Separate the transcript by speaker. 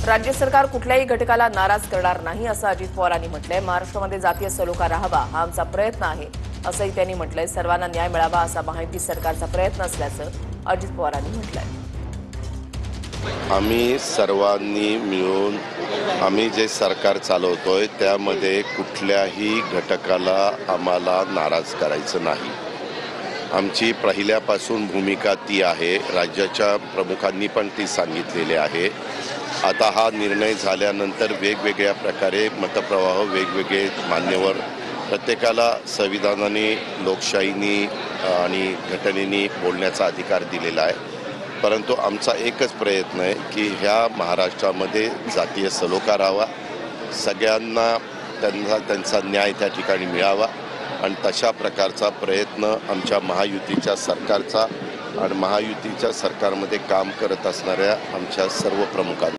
Speaker 1: राज्य सरकार कुठल्याही घटकाला नाराज करणार नाही असं अजित पवारांनी म्हटलंय। महाराष्ट्रामध्ये जातीय सलोखा राहावा हा आमचा प्रयत्न आहे असंही त्यांनी म्हटलंय। सर्वांना न्याय मिळावा असा महायुती सरकारचा प्रयत्न असल्याचं अजित पवारांनी म्हटलंय।
Speaker 2: आम्ही सर्वांनी मिळून आम्ही जे सरकार चालवतोय त्यामध्ये कुठल्याही घटकाला आम्हाला नाराज करायचं नाही। आमची पहिल्यापासून भूमिका ती आहे, राज्याच्या प्रमुखांनी पण ती सांगितलेली आहे। आता हा निर्णय झाल्यानंतर वेगवेगळ्या प्रकारे मतप्रवाह वेगवेगळे मान्यवर प्रत्येकाला संविधानाने लोकशाहीने आणि घटनेने बोलण्याचा अधिकार दिलेला आहे। परंतु आमचा एकच प्रयत्न आहे की ह्या महाराष्ट्रामध्ये जातीय सलोखा राहावा, सगळ्यांना त्यांचा न्याय त्या ठिकाणी मिळावा आणि तशा प्रकारचा प्रयत्न आमच्या महायुतीच्या सरकारचा आणि महायुतीच्या सरकारमध्ये काम करत असणाऱ्या आमच्या सर्व प्रमुखांचा